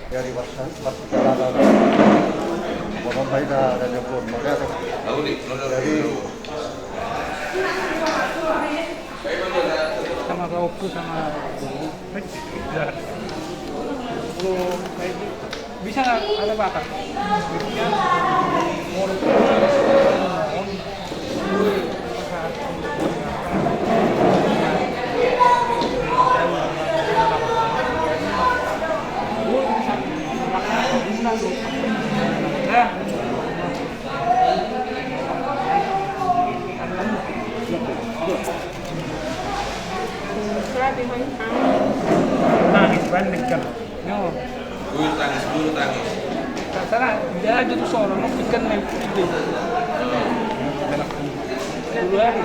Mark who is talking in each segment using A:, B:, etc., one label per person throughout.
A: dari perjalanan Borontai dan Jepun. Makanya dari
B: sama Roku sama kalau kayak bisa nggak ada bakar? Ya, tangis banding kan? No.
C: Bulu tangis.
B: Sana dia aja tuh seorang ikan yang itu. Dulu hari,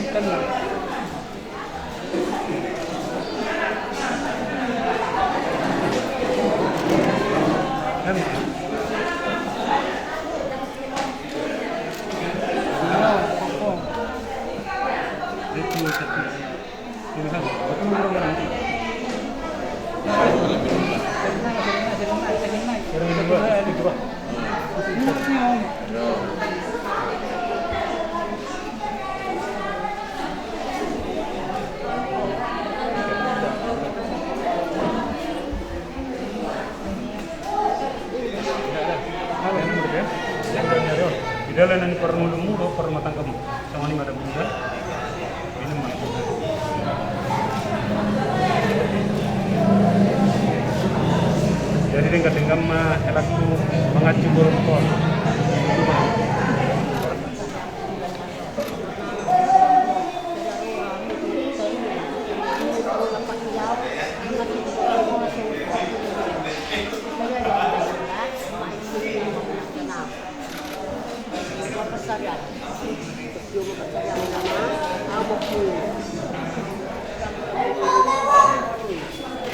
B: ikan. Dalam ini per muda per matang kamu sama ini ada muda ini mana jadi dengan elakku mengacu berpol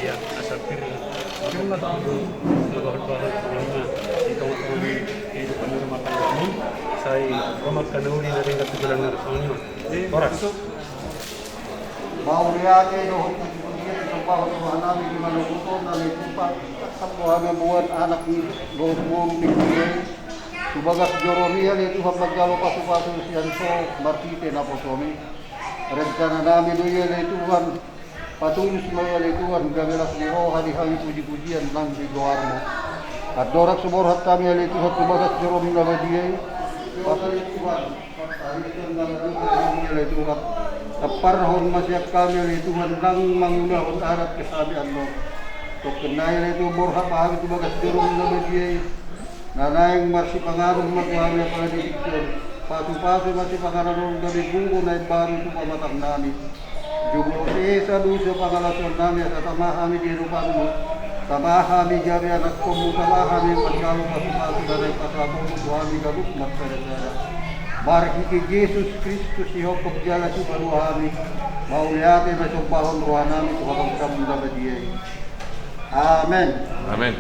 B: iya asal kiri cuma tahu bahwa sebelumnya di tahun-tahun kehidupan rumah tangga ini saya rumah kanuri dari ketujuan narasanya orang
A: mau lihat itu dia sumpah Tuhan nabi di mana hukum dan sumpah Tuhan buat anak ini gomong pikir subagas joromia itu habag galo pasu-pasu sianso martite na posomi rencana namin itu Tuhan patulis mo yan Tuhan gamelas ni roha di hangi puji-pujian lang di goarmo at dorak sumorhat kami yan Tuhan subagas joromia na badiyay pasal Tuhan pagkalitan na yan Tuhan Parhon masyak kami yan Tuhan lang mangunahon arat kasabi ano so kenayan itu borha pahami subagas joromia na badiyay Nanayang marsi pangarong magwami ang paladiksyon. Pasu-pasu marsi pangarong gabi bungo na ibaro ito pamatang namin. Jumlo sa luso pangalason namin at tamahami di rupan mo. Tamahami jari anak ko mo tamahami pagkalo pasu-pasu na rin pasabong magwami galuk magsaradara. Barki ki Jesus Kristus si Hokop jala si paruhami. Mauliatin na sumpahon ruhan namin sa kapagsamong dabadiyay. Amen.
C: Amen.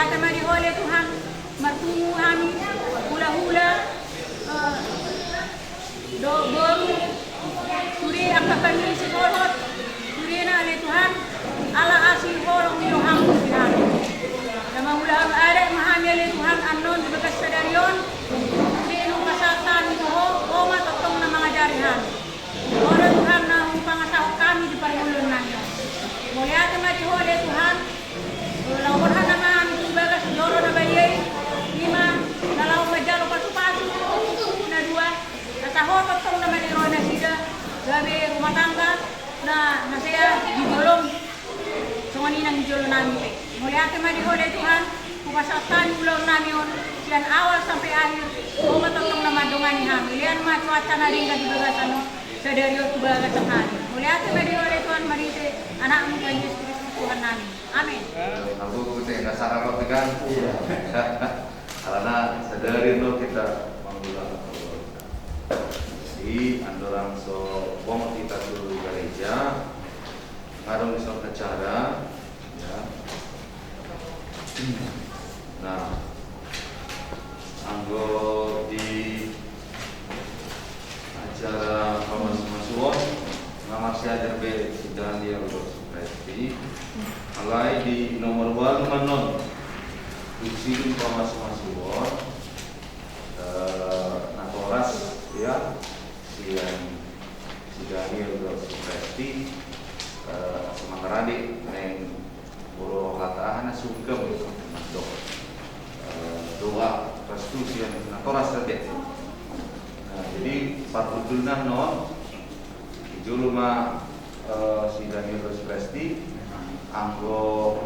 D: kami oleh Tuhan mertungu kami hula-hula do baru suri angka kami sekolot suri na oleh Tuhan ala asih holong nilo hamdu Tuhan nama hula ada mahami oleh Tuhan anon bekas sadarion suri nung kasatan toho oma totong na mga jarihan oleh Tuhan na pangasahok kami di parihulun nanya mulai kami oleh Tuhan lawan naman bagas loro na bayay lima nalaw majalo pasu-pasu na dua natahot tong naman ni Rona sida gabi rumah tangga na saya dijolong sungani nang dijolong namin mulai kami oleh Tuhan kupasatan ulang namin dan awal sampai akhir matotong na madungan ni kami lian ma cuaca na rin ka di bagas sadario tu bagas sekali mulai kami oleh Tuhan marite anak mo Tuhan Yesus Kristus Tuhan namin amin.
C: Aku tidak salah apa kan? Karena sadari no kita mengulang di andorang so wong kita dulu gereja ngarung so acara ya. Nah, anggo di acara pemasukan ngamasih ajar be sidang dia berseperti alai di nomor 1 manon ujiin pemasukan natoras ya si Daniel berseperti semangaradi neng buru latahan sugem dok doa restu si natoras tadi. Nah, jadi patutulna non juluma si Daniel Rospresti anggo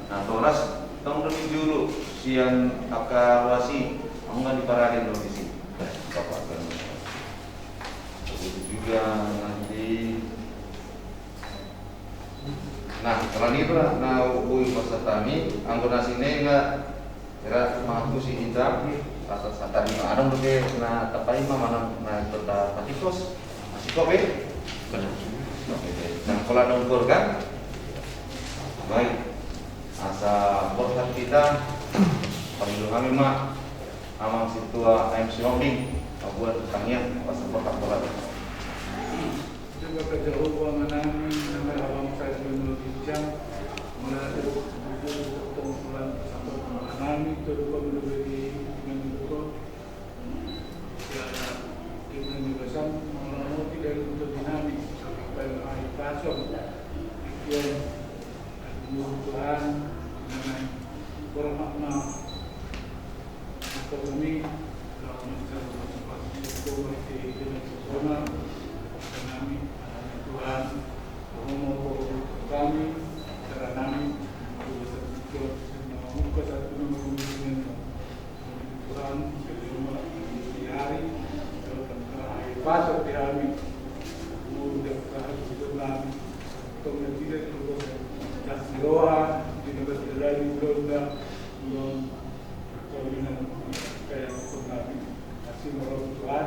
C: natoras tong demi julu sian akarwasi anggo di paradin di sini bapak kan itu juga nanti nah kalau itu nah bui pasatami anggo nasine enggak kira mengaku si hitam atas tadi ada lebih na tapai mana na tota patikos masih kobe dan kalau nongkor kan baik asa podcast kita pemilu kami mak amang situa MC Hombing buat tangnya pas podcast
E: juga kejauh mengenai nama abang saya menurut jam mengenai bulan sampai mengenai terus menurut menurut ya kita juga mengenai tidak untuk dinamik sampai akhir pasok yang Tuhan dengan bermakna ekonomi dalam masyarakat seperti dengan pesona kami Tuhan mengumpul kami cara kami muka satu dengan Tuhan sebelum di hari akhir pasok di hari mudah harus kami untuk tidak terus doa di negara lain belum kawinan kayak kami masih merawat Tuhan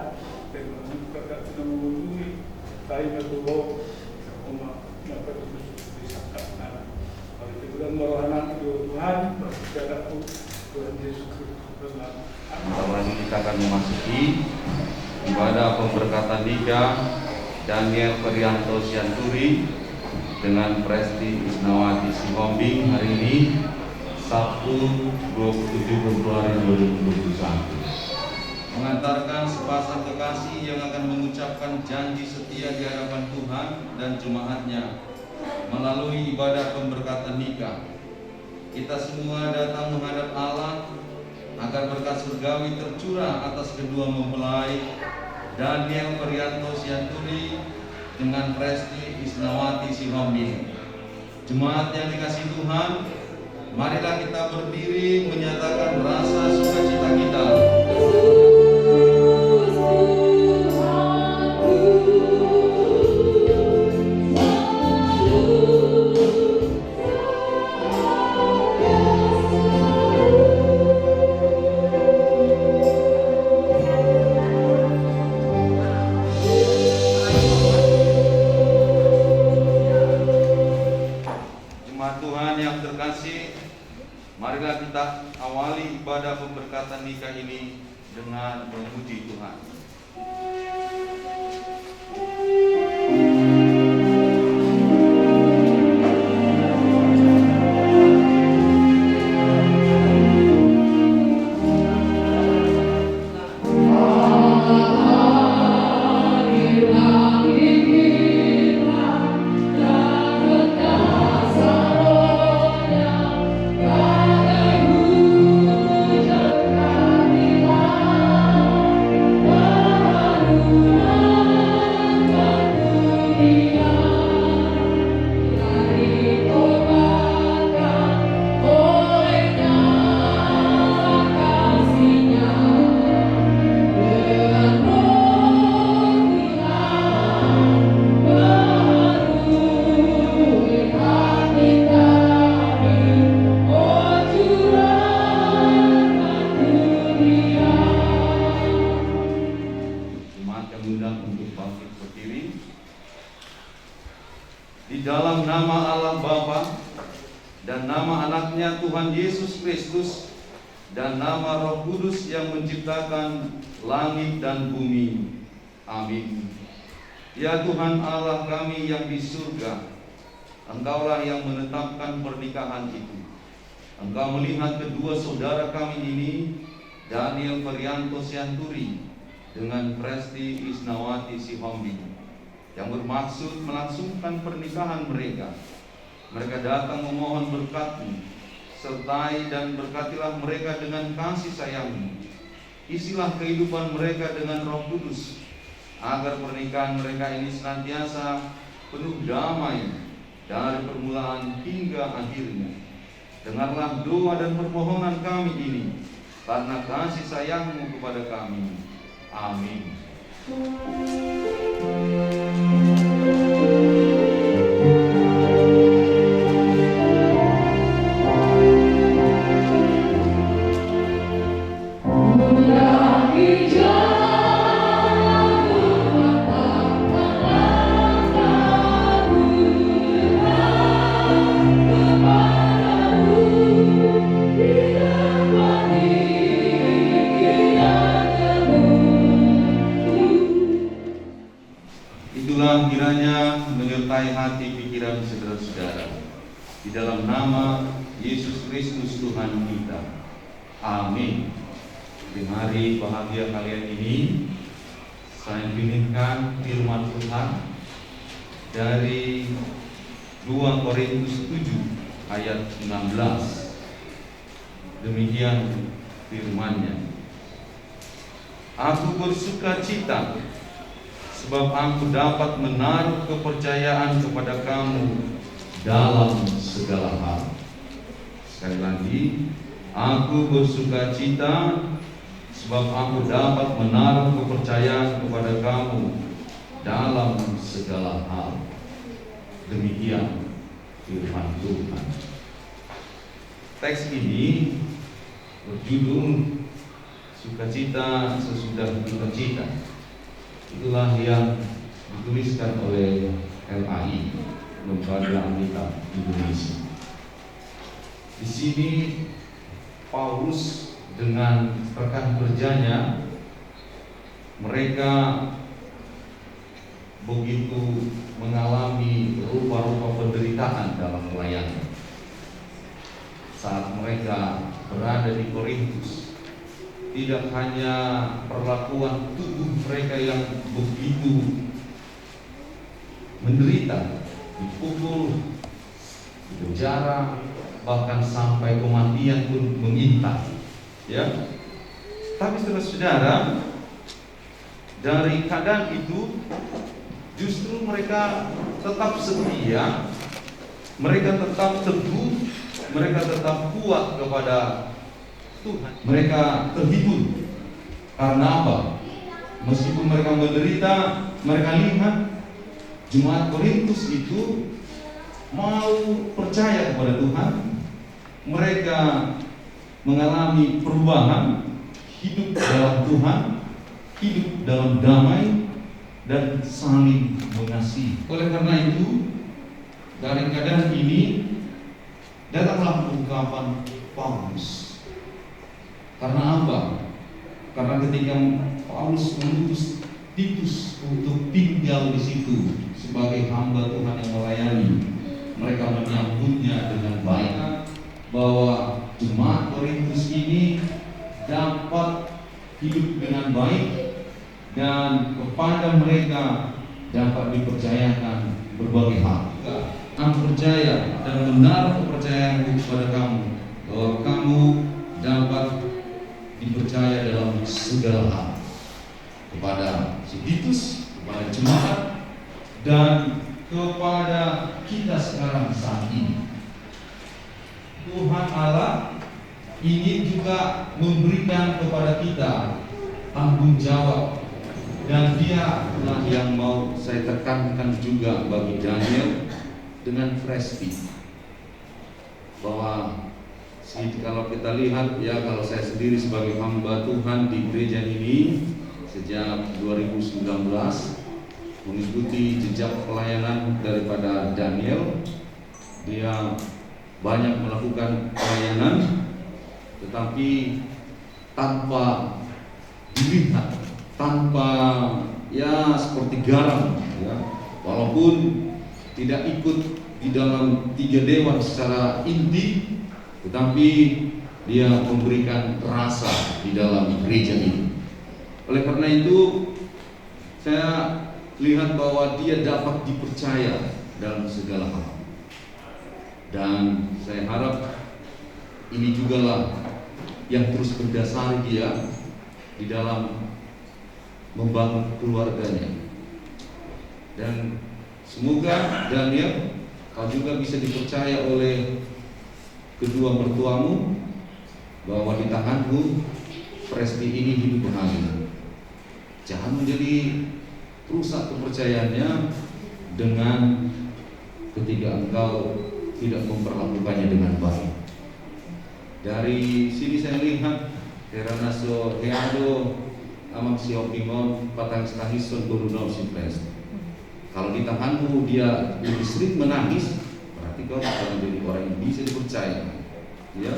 E: dan kakak sedang mengunjungi saya berdoa umat dapat disangkakan kalau itu bulan merawat Tuhan berjalan Tuhan Yesus Kristus
C: selanjutnya kita akan memasuki ibadah pemberkatan nikah Daniel Perianto Sianturi dengan Presti Isnawati Sihombing hari ini Sabtu 27 Februari 2021 mengantarkan sepasang kekasih yang akan mengucapkan janji setia di hadapan Tuhan dan jemaatnya melalui ibadah pemberkatan nikah. Kita semua datang menghadap Allah agar berkat surgawi tercurah atas kedua mempelai Daniel Perianto Sianturi dengan Presti Isnawati Sihombing. Jemaat yang dikasihi Tuhan, marilah kita berdiri menyatakan rasa sukacita kita. Marilah kita awali ibadah pemberkatan nikah ini dengan memuji Tuhan. Di dalam nama Allah Bapa dan nama anaknya Tuhan Yesus Kristus dan nama Roh Kudus yang menciptakan langit dan bumi. Amin. Ya Tuhan Allah kami yang di surga, Engkaulah yang menetapkan pernikahan itu. Engkau melihat kedua saudara kami ini, Daniel Ferianto Sianturi dengan Presti Isnawati Sihombi, yang bermaksud melangsungkan pernikahan mereka. Mereka datang memohon berkat-Mu, sertai dan berkatilah mereka dengan kasih sayang-Mu. Isilah kehidupan mereka dengan Roh Kudus, agar pernikahan mereka ini senantiasa penuh damai dari permulaan hingga akhirnya. Dengarlah doa dan permohonan kami ini, karena kasih sayang-Mu kepada kami. Amin. Itulah kiranya menyertai hati pikiran saudara-saudara. Di dalam nama Yesus Kristus Tuhan kita. Amin. Di hari bahagia kalian ini, saya ingin firman Tuhan dari 2 Korintus 7 ayat 16. Demikian firman-Nya. Aku bersuka cita sebab aku dapat menaruh kepercayaan kepada kamu dalam segala hal. Sekali lagi, aku bersuka cita sebab aku dapat menaruh kepercayaan kepada kamu dalam segala hal. Demikian firman Tuhan. Teks ini berjudul Sukacita sesudah Sukacita. Itulah yang dituliskan oleh LAI, Lembaga Alkitab Indonesia. Di sini Paulus dengan rekan kerjanya, mereka begitu mengalami rupa-rupa penderitaan dalam pelayanan. Saat mereka berada di Korintus, tidak hanya perlakuan tubuh mereka yang begitu menderita, dipukul, dipenjara, bahkan sampai kematian pun mengintai, ya. Tapi saudara-saudara, dari keadaan itu justru mereka tetap setia, mereka tetap teguh, mereka tetap kuat kepada Tuhan. Mereka terhibur. Karena apa? Meskipun mereka menderita, mereka lihat jemaat Korintus itu mau percaya kepada Tuhan. Mereka mengalami perubahan, hidup dalam Tuhan, hidup dalam damai, dan saling mengasihi. Oleh karena itu, dari keadaan ini datanglah ungkapan Paulus. Karena apa? Karena ketika Paulus mengutus Titus untuk tinggal di situ sebagai hamba Tuhan yang melayani, mereka menyambutnya dengan baik, bahwa jemaat Korintus ini dapat hidup dengan baik dan kepada mereka dapat dipercayakan berbagai hal. Aku percaya dan benar kepercayaanku kepada kamu, bahwa kamu dapat dipercaya dalam segala hal, kepada si Titus, kepada jemaat, dan kepada kita sekarang saat ini. Tuhan Allah ingin juga memberikan kepada kita tanggung jawab, dan dialah yang mau saya tekankan juga bagi Daniel dengan Presti, bahwa kalau kita lihat ya, kalau saya sendiri sebagai hamba Tuhan di gereja ini sejak 2019 mengikuti jejak pelayanan daripada Daniel. Dia banyak melakukan pelayanan, tetapi tanpa dilihat, tanpa ya seperti garam ya, walaupun tidak ikut di dalam 3 dewan secara inti, tetapi dia memberikan rasa di dalam gereja ini. Oleh karena itu saya lihat bahwa dia dapat dipercaya dalam segala hal, dan saya harap ini juga lah yang terus mendasari dia di dalam membangun keluarganya. Dan semoga Daniel, kau juga bisa dipercaya oleh kedua mertuamu, bahwa di tanganmu Presti ini hidup bahagia. Jangan menjadi rusak kepercayaannya dengan ketika engkau tidak memperlakukannya dengan baik. Dari sini saya lihat karena so heado amang si opingon patang setahison gurunau si Presti. Kalau di tanganmu dia lebih sering menangis, berarti kau akan menjadi orang yang bisa dipercaya, ya.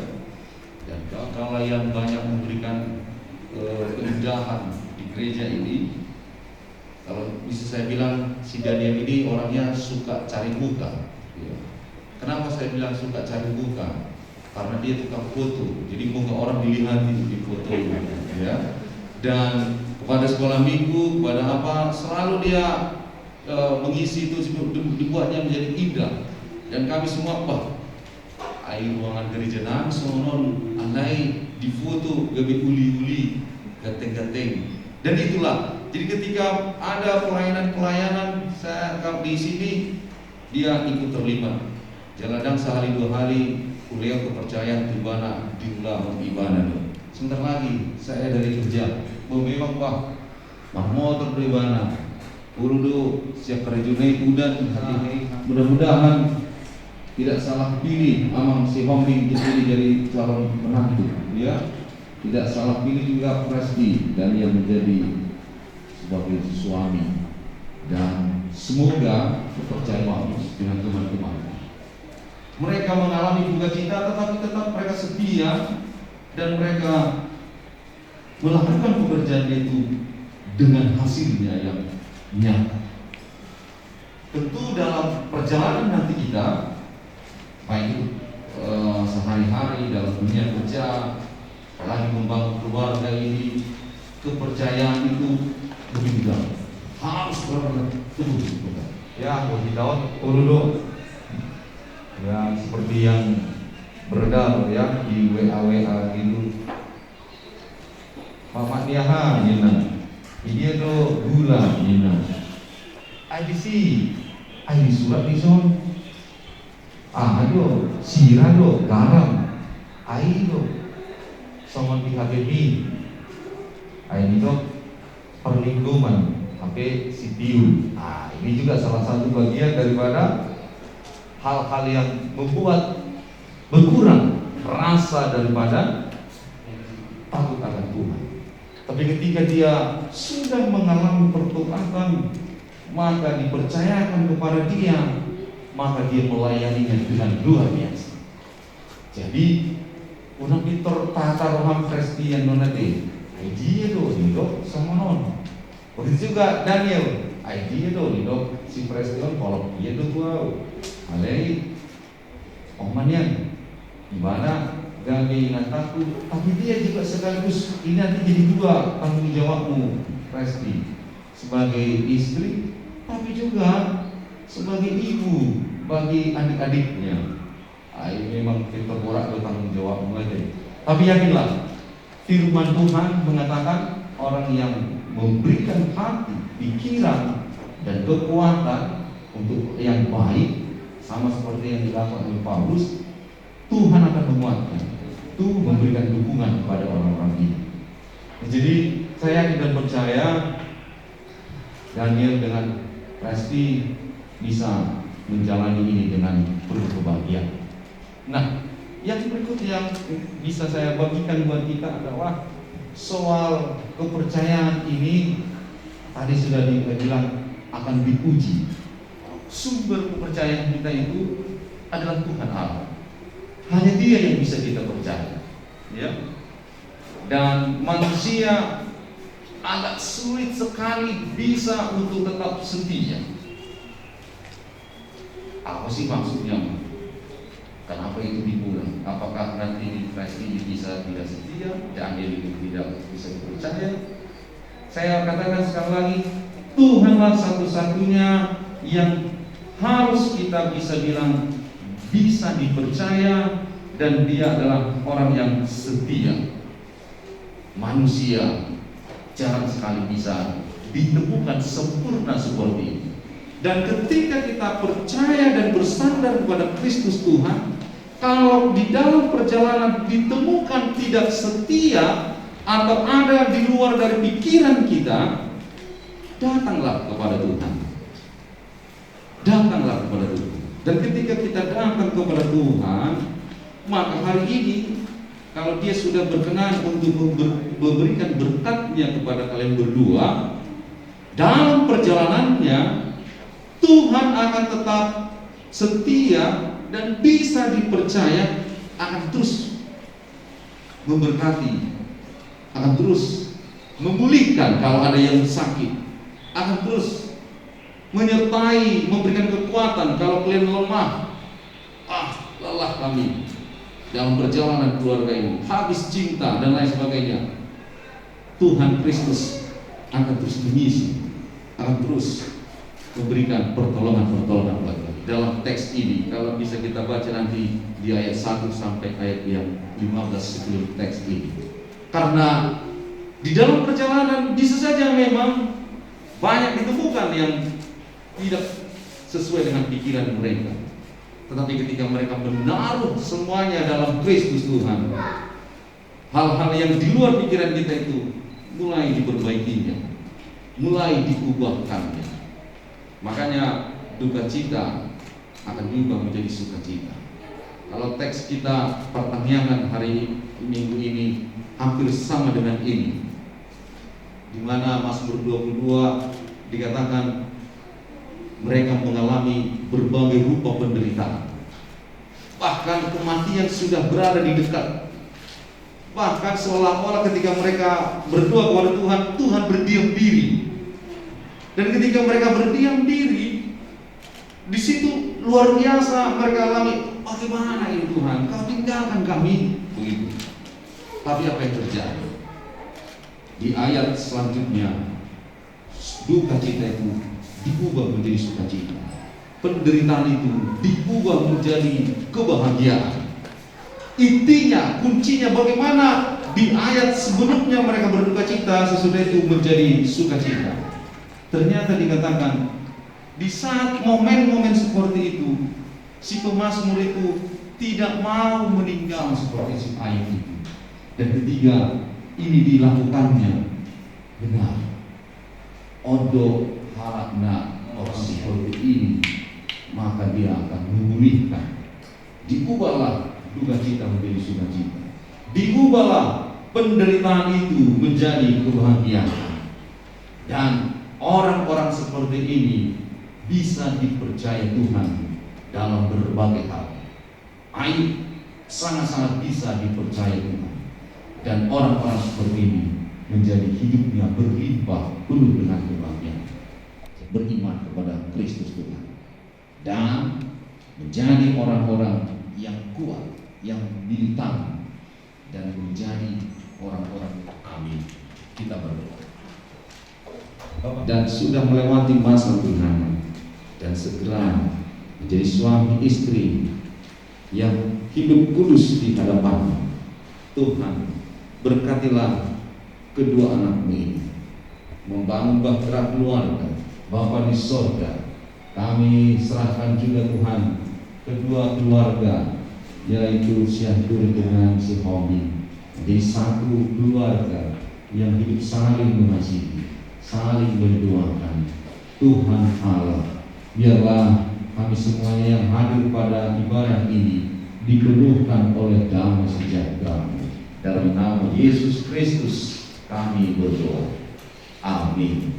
C: Dan kau yang banyak memberikan keindahan di gereja ini. Kalau bisa saya bilang, si Daniel ini orangnya suka cari muka, ya. Kenapa saya bilang suka cari muka? Karena dia tukang foto, jadi muka orang dilihat di foto, ya. Dan kepada sekolah minggu, kepada apa, selalu dia mengisi itu, dibuatnya menjadi indah. Dan kami semua air ruangan gereja nang sonon andai difoto gabe uli-uli gateng-gateng. Dan itulah, jadi ketika ada pelayanan saya di sini, dia ikut terlibat. Jaladang sehari 2 hari kuliah kepercayaan tibana diulah ibadah. Sebentar lagi saya dari kerja, memang motor pribana urudu siap kerjunai udan hati-hati. Mudah-mudahan tidak salah pilih amang si Hombing dipilih jadi calon menantu, ya. Tidak salah pilih juga Presti dan yang menjadi sebagai suami. Dan semoga percaya dengan teman-teman, mereka mengalami duka cita, tetapi tetap mereka setia dan mereka melakukan pekerjaan itu dengan hasilnya yang nyata. Tentu dalam perjalanan nanti kita, baik sehari-hari dalam dunia kerja, apalagi membangun keluarga ini, kepercayaan itu lebih dalam, harus bertumbuh. Ya, lebih daun urudo, ya seperti yang beredar ya di WA gitu. Mama Niaha, ini do gula, IDC, ID surat dison. Aduh, sirah do, garam, air do, sama di HPP, air do perlindungan HP CPU. Ini juga salah satu bagian daripada hal-hal yang membuat berkurang rasa daripada takut akan Tuhan. Tapi ketika dia sudah mengalami pertobatan, maka dipercayakan kepada dia, maka dia melayaninya dengan luar biasa. Jadi Unang Victor tata roham Kristian nonate. Dia do lido sama non. Begitu juga Daniel. Dia do lido si Preston kalau dia do tuau. Alei omanian gimana gawe nataku, tapi dia juga sekaligus ini nanti jadi dua tanggung jawabmu Presti, sebagai istri tapi juga sebagai ibu bagi adik-adiknya. Ini memang kita borak do tanggung jawabmu aja. Tapi yakinlah, firman Tuhan mengatakan orang yang memberikan hati, pikiran dan kekuatan untuk yang baik, sama seperti yang dilakukan oleh Paulus, Tuhan akan menguatkan, Tuhan memberikan dukungan kepada orang-orang ini. Jadi saya yakin dan percaya Daniel dengan Presti bisa menjalani ini dengan penuh kebahagiaan. Nah, yang berikut yang bisa saya bagikan buat kita adalah soal kepercayaan ini. Tadi sudah dibilang akan diuji. Sumber kepercayaan kita itu adalah Tuhan Allah. Hanya Dia yang bisa kita percaya, ya. Dan manusia agak sulit sekali bisa untuk tetap setia. Apa sih maksudnya? Kenapa itu dibuang? Apakah nanti Presti bisa tidak setia, Daniel itu tidak bisa dipercaya? Saya katakan sekali lagi, Tuhanlah satu-satunya yang harus kita bisa bilang bisa dipercaya, dan Dia adalah orang yang setia. Manusia jarang sekali bisa ditemukan sempurna seperti ini. Dan ketika kita percaya dan bersandar kepada Kristus Tuhan, kalau di dalam perjalanan ditemukan tidak setia atau ada di luar dari pikiran kita, datanglah kepada Tuhan. Datanglah kepada Tuhan. Dan ketika kita datang kepada Tuhan, maka hari ini kalau Dia sudah berkenan untuk memberikan berkat-Nya kepada kalian berdua, dalam perjalanannya Tuhan akan tetap setia dan bisa dipercaya, akan terus memberkati, akan terus memulihkan kalau ada yang sakit, akan terus menyertai, memberikan kekuatan kalau kalian lemah. Lelah kami dalam perjalanan keluarga ini, habis cinta dan lain sebagainya. Tuhan Kristus akan terus mengisi, akan terus memberikan pertolongan-pertolongan bagi kami. Dalam teks ini, kalau bisa kita baca nanti di ayat 1 sampai ayat yang 15 sebelum teks ini. Karena di dalam perjalanan bisa saja memang banyak ditemukan yang tidak sesuai dengan pikiran mereka. Tetapi ketika mereka menaruh semuanya dalam Kristus Tuhan, hal-hal yang di luar pikiran kita itu mulai diperbaikinya, mulai diubahkannya. Makanya duka cita akan diubah menjadi sukacita. Kalau teks kita pertanyaan hari minggu ini hampir sama dengan ini, di mana Mazmur 22 dikatakan mereka mengalami berbagai rupa penderitaan. Bahkan kematian sudah berada di dekat. Bahkan seolah-olah ketika mereka berdoa kepada Tuhan, Tuhan berdiam diri. Dan ketika mereka berdiam diri, di situ luar biasa mereka alami, bagaimana ini Tuhan, Kau tinggalkan kami, begitu. Tapi apa yang terjadi? Di ayat selanjutnya, duka cita itu diubah menjadi sukacita. Penderitaan itu diubah menjadi kebahagiaan. Intinya, kuncinya bagaimana di ayat sebelumnya mereka berduka cita, sesudah itu menjadi sukacita. Ternyata dikatakan di saat momen-momen seperti itu, si pemazmur itu tidak mau meninggal seperti si ayat itu. Dan ketiga, ini dilakukannya benar. Odo harapna orang seperti ini, maka dia akan memulihkan. Diubahlah duka cita menjadi sukacita. Diubahlah penderitaan itu menjadi kebahagiaan. Dan orang-orang seperti ini bisa dipercaya Tuhan dalam berbagai hal. Ayub sangat-sangat bisa dipercaya Tuhan. Dan orang-orang seperti ini menjadi hidupnya berlimpah penuh dengan kebahagiaan, beriman kepada Kristus Tuhan, dan menjadi orang-orang yang kuat, yang militan, dan menjadi orang-orang amin. Kita berdoa. Dan sudah melewati masa tunangan dan segera menjadi suami istri yang hidup kudus di hadapan Tuhan. Berkatilah kedua anakmu ini, membangun bahtera keluarga. Bapa di sorga, kami serahkan juga Tuhan kedua keluarga, yaitu Syahdur dengan si Homi, menjadi satu keluarga yang hidup saling mengasihi, saling berdoakan. Tuhan Allah, biarlah kami semuanya yang hadir pada ibadah ini dipenuhkan oleh damai sejahtera. Dalam nama Yesus Kristus kami berdoa. Amin.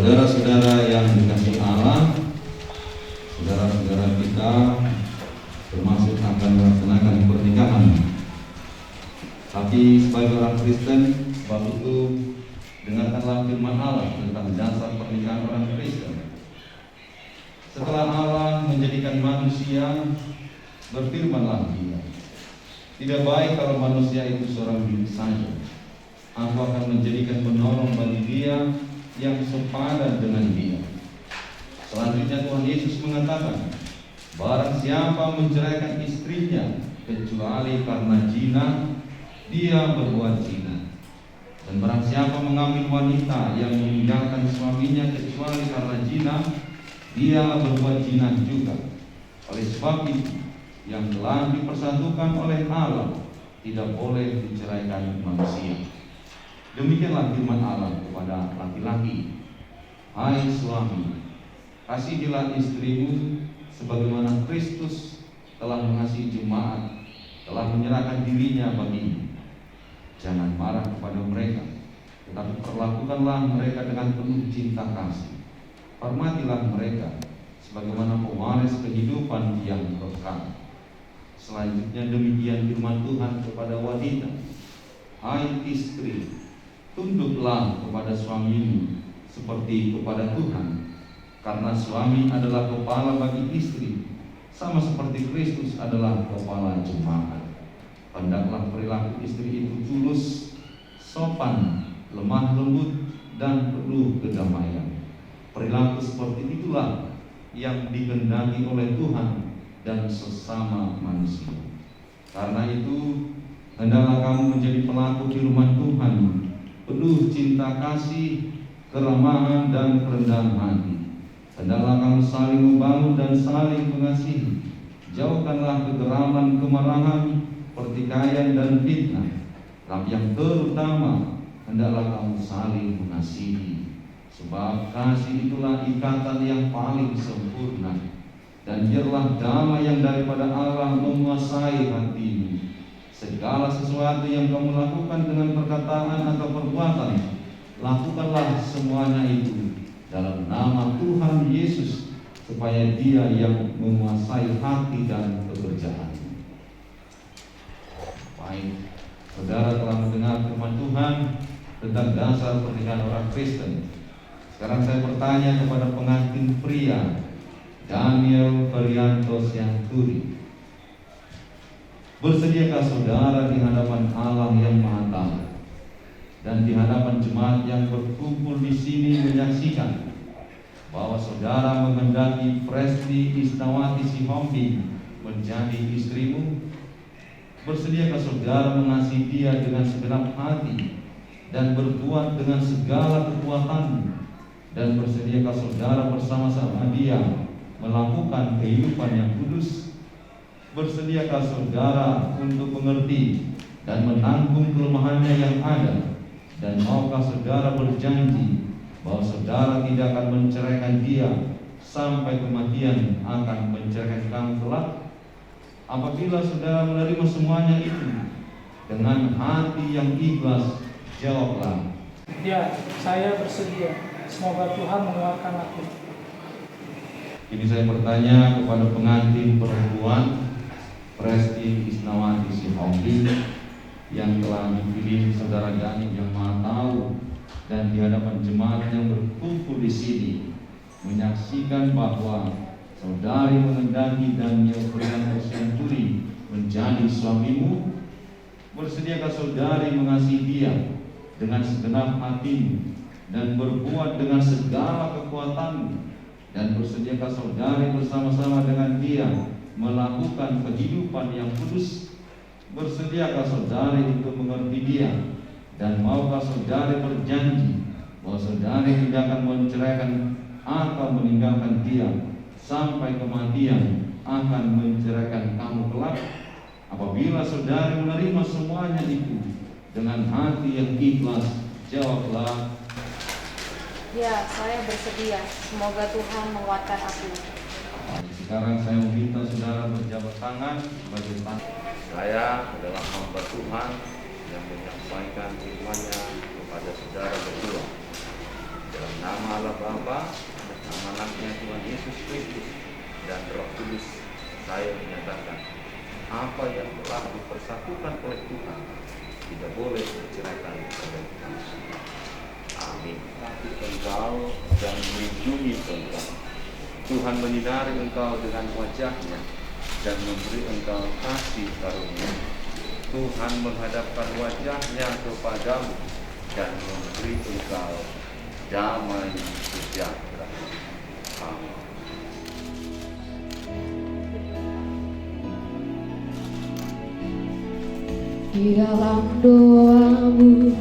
C: Saudara-saudara yang dikasihi Allah, saudara-saudara kita termasuk akan melaksanakan pernikahan. Tapi sebagai orang Kristen, sebab itu dengarkanlah firman Allah tentang dasar pernikahan orang Kristen. Setelah Allah menjadikan manusia, berfirmanlah Dia, tidak baik kalau manusia itu seorang diri saja. Aku akan menjadikan penolong bagi dia yang sepadan dengan dia. Selanjutnya Tuhan Yesus mengatakan, barang siapa menceraikan istrinya kecuali karena zina, dia berbuat zina. Dan barang siapa mengambil wanita yang meninggalkan suaminya kecuali karena zina, dia berbuat zina juga. Oleh sebab itu, yang telah dipersatukan oleh Allah tidak boleh diceraikan manusia. Demikianlah firman Allah kepada laki-laki, hai suami, kasihilah istrimu sebagaimana Kristus telah mengasihi jemaat, telah menyerahkan dirinya baginya. Jangan marah kepada mereka, tetapi perlakukanlah mereka dengan penuh cinta kasih. Hormatilah mereka sebagaimana pewaris kehidupan yang kekal. Selanjutnya demikian firman Tuhan kepada wanita, hai istri, tunduklah kepada suamimu seperti kepada Tuhan, karena suami adalah kepala bagi istri, sama seperti Kristus adalah kepala jemaat. Hendaklah perilaku istri itu tulus, sopan, lemah lembut, dan penuh kedamaian. Perilaku seperti itulah yang dikehendaki oleh Tuhan dan sesama manusia. Karena itu, hendaklah kamu menjadi pelaku firman Tuhan, penuh cinta kasih, keramahan, dan kerendahan hati. Hendaklah kamu saling membangun dan saling mengasihi. Jauhkanlah kegeraman, kemarahan, pertikaian, dan fitnah. Tapi yang terutama, hendaklah kamu saling mengasihi. Sebab kasih itulah ikatan yang paling sempurna. Dan biarlah damai yang daripada Allah menguasai hatimu. Segala sesuatu yang kamu lakukan dengan perkataan atau perbuatan, lakukanlah semuanya itu dalam nama Tuhan Yesus, supaya Dia yang menguasai hati dan pekerjaan. Baik, saudara telah mendengar firman Tuhan tentang dasar pernikahan orang Kristen. Sekarang saya bertanya kepada pengantin pria, Daniel Ferianto Syahdur, bersediakah saudara di hadapan Allah yang Maha Taala dan di hadapan jemaat yang berkumpul di sini menyaksikan bahwa saudara menghendaki Presti Isnawati Sihombing menjadi istrimu? Bersediakah saudara mengasihi dia dengan segenap hati dan berbuat dengan segala kekuatan? Dan bersediakah saudara bersama-sama dia melakukan kehidupan yang kudus? Bersediakah saudara untuk mengerti dan menanggung kelemahannya yang ada? Dan maukah saudara berjanji bahwa saudara tidak akan menceraikan dia sampai kematian akan menceraikan kamu kelak? Apabila saudara menerima semuanya itu dengan hati yang ikhlas, jawablah,
F: ya, saya bersedia. Semoga Tuhan menguatkan aku.
C: Ini saya bertanya kepada pengantin perempuan Presti Isnawati Sihonggi yang telah dipilih saudara Dani yang Maha Tahu dan di hadapan jemaat yang berkumpul di sini menyaksikan bahwa saudari mengendaki Daniel Priyanto Turi menjadi suamimu. Bersediakah saudari mengasihi dia dengan segenap hatimu dan berbuat dengan segala kekuatan? Dan bersediakah saudari bersama-sama dengan dia melakukan kehidupan yang kudus? Bersediakah saudari untuk mengerti dia? Dan maukah saudari berjanji bahwa saudari tidak akan menceraikan atau meninggalkan dia sampai kematian akan menceraikan kamu kelak? Apabila saudari menerima semuanya itu dengan hati yang ikhlas, jawablah,
G: ya, saya bersedia. Semoga Tuhan menguatkan aku.
C: Sekarang saya meminta saudara berjabat tangan sebagai tanda.
H: Saya adalah hamba Tuhan yang menyampaikan firman-Nya kepada saudara berdua. Dalam nama Allah Bapa, nama anaknya Tuhan Yesus Kristus dan Roh Kudus, saya menyatakan apa yang telah dipersatukan oleh Tuhan tidak boleh diceraikan oleh Tuhan. Amin. Engkau dan melindungi engkau. Tuhan menyinari engkau dengan wajah-Nya dan memberi engkau kasih karunia. Tuhan menghadapkan wajah-Nya kepadamu dan memberi engkau damai sejahtera. Amin.
I: Di dalam doamu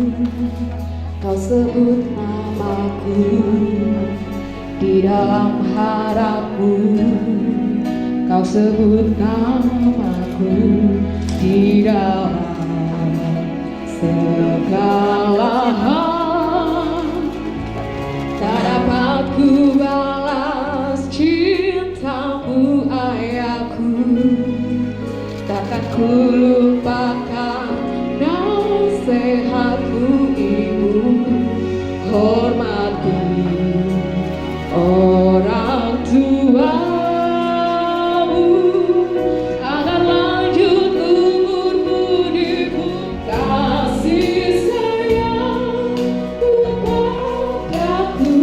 I: kau sebut namaku, di dalam harapmu kau sebut namaku, di dalam segala hal tak dapat ku balas cintamu ayahku, takkan ku lupakan nasihatmu ibu, hormatku orang tuamu, akan lanjut umurmu di kasih sayangmu padaku,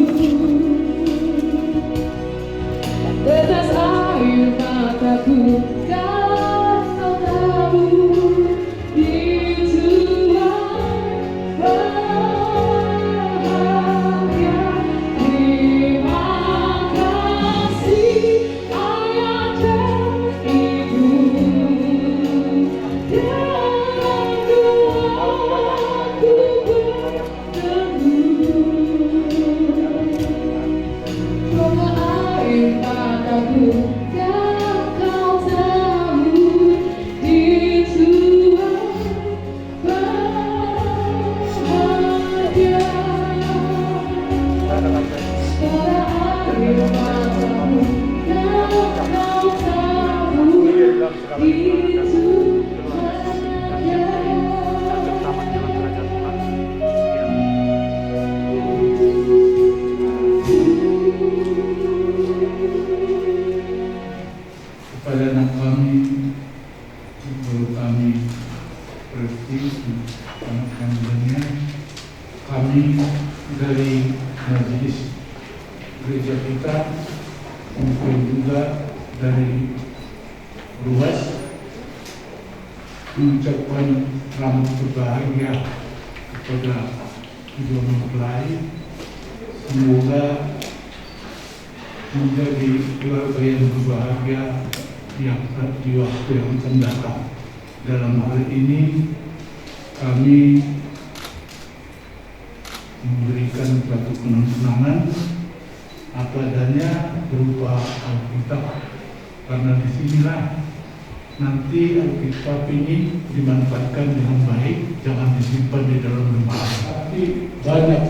I: tetes air mataku dan kau tahu
E: kepada anak kami, guru kami, Presti, anak kandungnya, kami dari majelis gereja kita, mungkin juga dari luas, mengucapkan selamat berbahagia kepada kedua mempelai. Semoga menjadi keluarga yang berbahagia yang di waktu yang akan datang. dalam hal ini kami memberikan suatu penanganan apa adanya berupa Alkitab, karena disinilah nanti Alkitab ini dimanfaatkan dengan baik, jangan disimpan di dalam lemari. Tapi banyak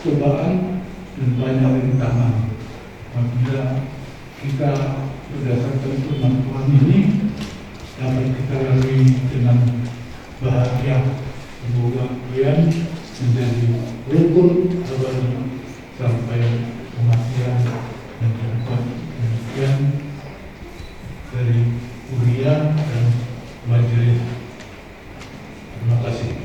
E: cobaan dan banyak rintangan. Apabila kita berdasarkan firman Tuhan ini dapat kita lalui dengan bahagia. Semoga kalian menjadi rukun abadi sampai kematian dan tempat. Demikian dari Uria dan majelis. Terima kasih.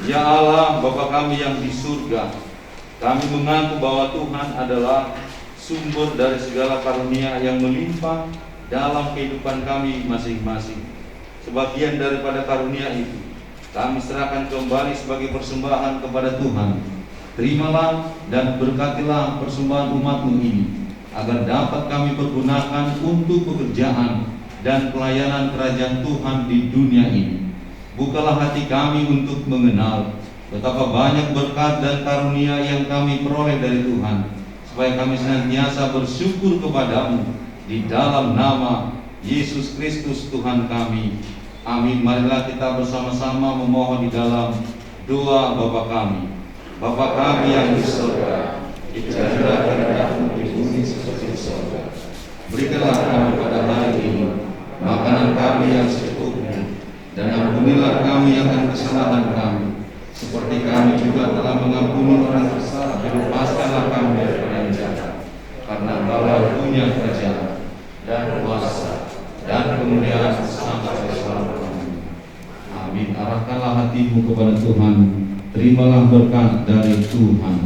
C: Ya Allah, Bapa kami yang di surga, kami mengaku bahwa Tuhan adalah sumber dari segala karunia yang melimpah dalam kehidupan kami masing-masing. Sebagian daripada karunia itu kami serahkan kembali sebagai persembahan kepada Tuhan. Terimalah dan berkatilah persembahan umat-Mu ini, agar dapat kami pergunakan untuk pekerjaan dan pelayanan kerajaan Tuhan di dunia ini. Bukalah hati kami untuk mengenal betapa banyak berkat dan karunia yang kami peroleh dari Tuhan, supaya kami senantiasa bersyukur kepadamu di dalam nama Yesus Kristus Tuhan kami. Amin. Marilah kita bersama-sama memohon di dalam doa Bapa kami. Bapa kami yang di surga, dijadilah kehendakmu di bumi seperti di surga. Berikanlah kami pada hari ini makanan kami yang secukupnya, dan ampunilah kami akan kesalahan kami, seperti kami juga telah mengampuni orang bersalah. Dan lepaskanlah kami dari yang jahat, karena Engkaulah punya kerajaan dan kuasa dan kemuliaan sampai selama-lamanya. Amin. Arahkanlah hatimu kepada Tuhan, terimalah berkat dari Tuhan.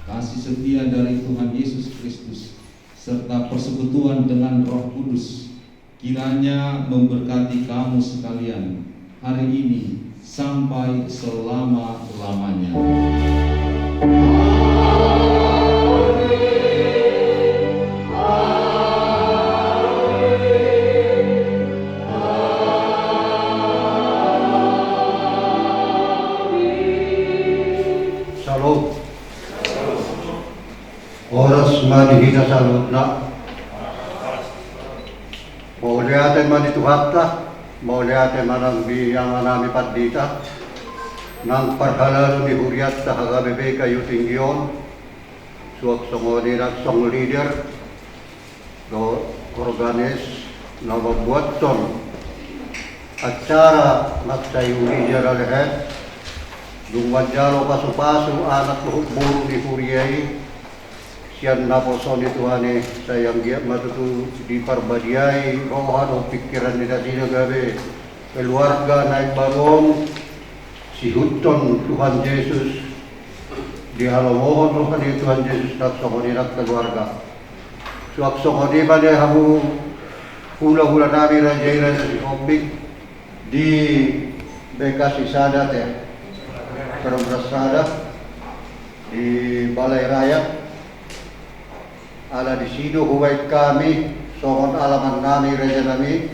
C: Kasih setia dari Tuhan Yesus Kristus serta persekutuan dengan Roh Kudus kiranya memberkati kamu sekalian hari ini sampai selama-lamanya.
A: Shalom. Oras manihina salud na. Mauliate manituhatta, mauliate manang biyang manami padita, nang parhalalo ni Huriat sa hagabebe kayo tinggiyon, suwag songoni song leader, do organis na magbuatson, acara magsayuli jara lehet, dumwadjaro pasu-pasu anak buru ni Huriay, siyan na po son ituhani sayang giat matutu di parbadiay rohan o pikiran nila sinagabi keluarga naik barong si Hutton Tuhan Yesus Di halamohon roh ni Tuhan Yesus nagsokodi ng keluarga. Suaksokodi ba ni hamu hula-hula namin rajay sa si Obik di Bekasi Sada te Perumrasada di Balai Raya. Ala di sido huwait kami sokon alaman nami raja nami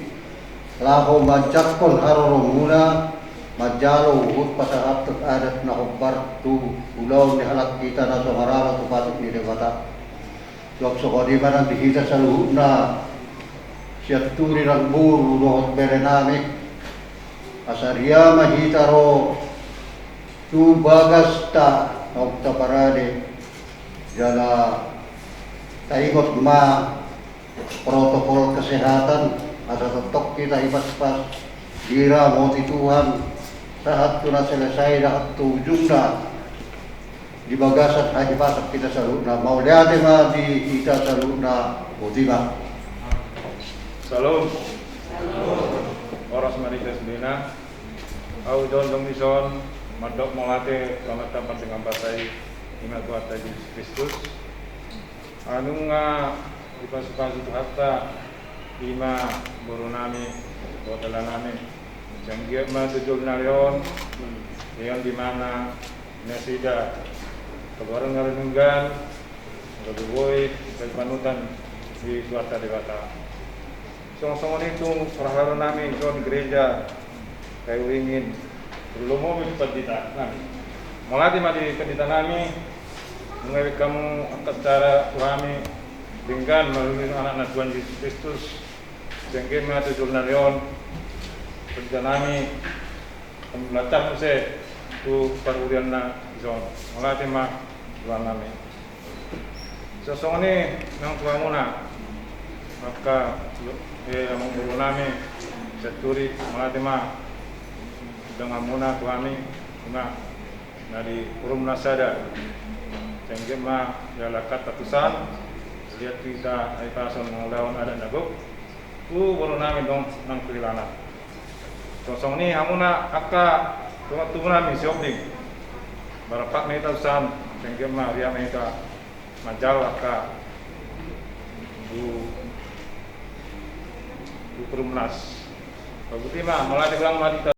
A: laho majakon haroro muna majalo uhut pasahat adat na hubbar tu ulaw ni halak kita na somarara tu patik ni dewata. Suaksokodi ba nang dihita sa luhut na siya turi ng buru rohot berenami asaria mahita ro tu bagas ta okta parade jala taingot ma protokol kesehatan ada tetok kita ibas-pas dira moti Tuhan saat tu na selesai dah tujung na di bagasan haji pasak kita saluna mau lihat ma di kita saluna botiba.
J: Salam. Oras marites bina. Au don dong mison madok molate lamat tempat dengan pasai ingat kuat Yesus Kristus. Anu nga ipasukan itu hatta lima buru nami botelan nami janggir ma tujuh nalion yang di mana nasida kebarang ngarungan kebuoi panutan di suata dewata. Song-song itu perhara nami di gereja kayu ingin belum mau pendeta nami. Mulai di pendeta nami mengawi kamu angkat cara kami dengan melalui anak Tuhan Yesus Kristus janggir ma tujuh nalion pendeta nami melatar se tu parurian na zon mulai ma tuan nami sosong ini nang tua muna maka yang guru nami seturi mulai ma dengan muna tuami ma dari urum nasada janggir ma jala kata tusan lihat kita ai pason ngelawan ada nagok guru nami dong nang pilana sosong ini hamuna akka tuh nami sioping barapak meta usan janggir ma ria meta majal akka bu perumnas bagus mah mulai dibilang mati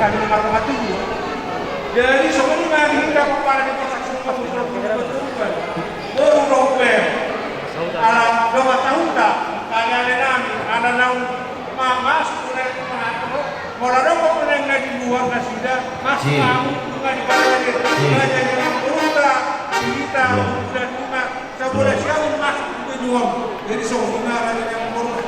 E: kami nomor 7. Jadi sebenarnya hingga kepala di pasar semua baru alam 2 tahun tak kalian nami ada nau mas punya kalau ada kau punya di luar kasida mas kamu bunga di bawah dia bunga yang berubah kita sudah bunga seboleh siapa masuk ke jual jadi sebenarnya ada yang berubah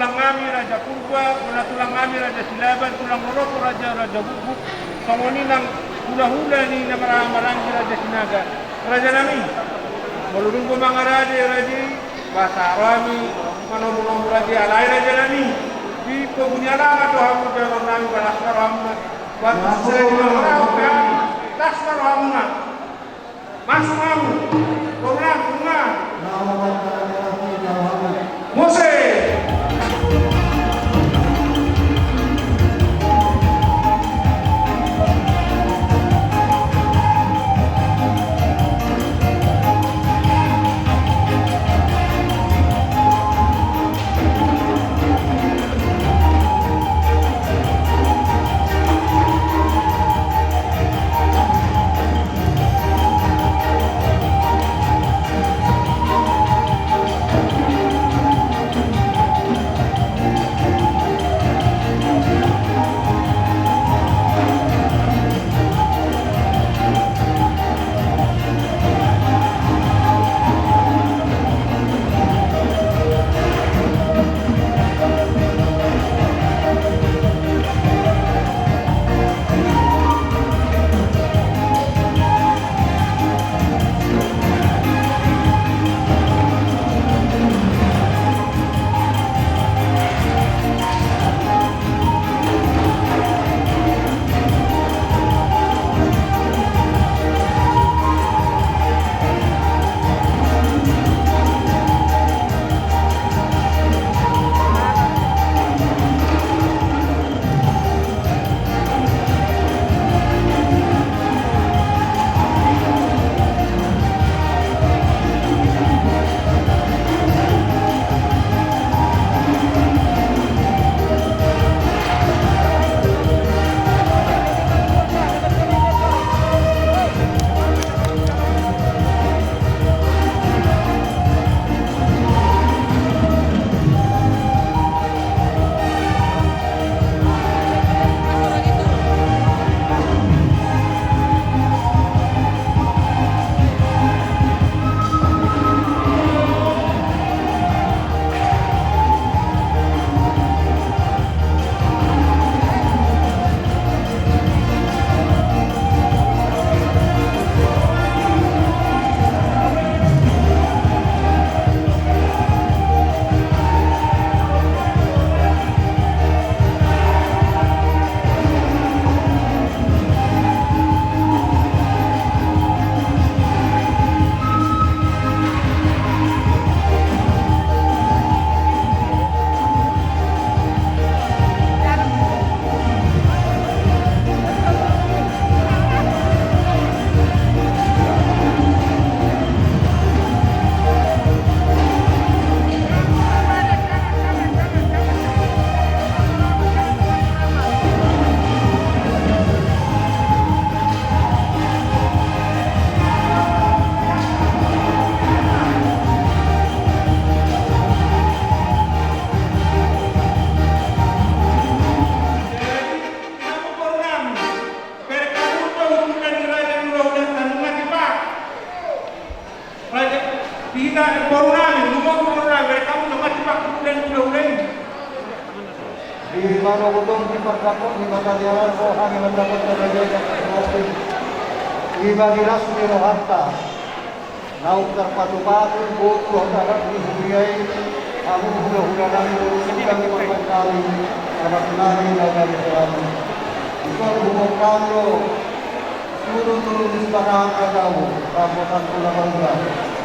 E: tulang ngami Raja Purba, tulang ngami Raja Silaban, tulang Moropo Raja Bubuk, songoni nang hula-hula ni na marang-marang Raja Sinaga. Raja nami, malulung ko mga raja, bahasa Arami, manong raja alay Raja nami. Di pebunyala to hamu jalan nami balaskar hamu. Bahasa saya orang kan, laskar hamu na. Masuk hamu, bunga. Musik.
A: berdapat di mata jalan rohani mendapat derajat rohani. Ibagilas di rohanta. Nauk terpatu-patu butuh terhadap dihuriai. Aku hula-hula nami urusikan di makan kali. Anak nari dari selalu. Itu hubung kamlo. Turun-turun di sebarang kadawu. Rambutan pula bangga.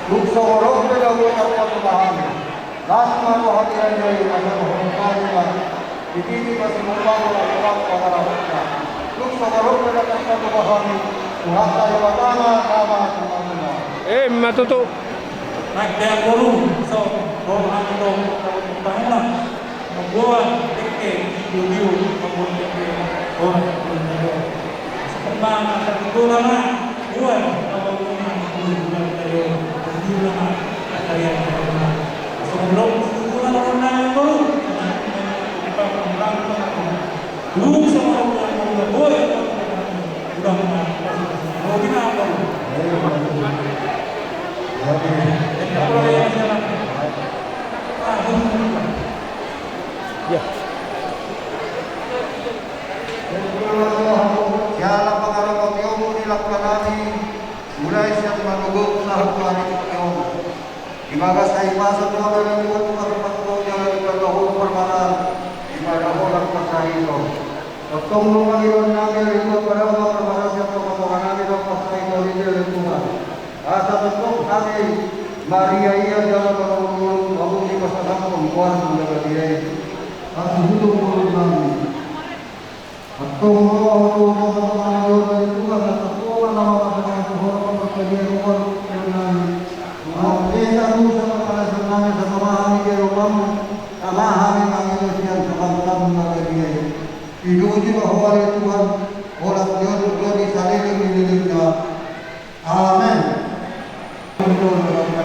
A: Lukso orang bedawu terpatu-pahami. Lasma rohatiran dari masa rohani. Di sini masih membangun orang pengarahnya. Lukso orang bedawu terpatu-pahami. Tuhata yang pertama sama semua.
B: Matuto.
E: Nagdaya guru so rohan ito pangulang magbuwan dike yuyu mabuti orang ito sa pagmana sa kultura na buwan mabuti kultura tayo kultura na kaya sa kulong kultura na guru ipapanglang guru sa mga buwan udah na rogi na ako
B: Ya.
A: Siala pangarap yung nilaklanani mulai siya manugog sa hatuan ng Imagas ay pasok na kami ng mga kapatid niya ng pagkahulog permanan ipadahulog pa sa ito. Pagtong lumangiron namin ito para mga permanan siya pagkakuha namin ang pasay ko rin Tuhan. Asa pagtong kami Maria iya dalam menunggu di pasangan perempuan menjaga dia. Aku hidup berulang. Aku mau itu kan aku nama pasangan Tuhan berkerja rumah dengan. Dia aku sama para senang sama kami di rumah sama kami mengingatkan sama menjaga dia. Hidup juga oleh Tuhan orang Dia juga disalib di dirinya. Amin. Ano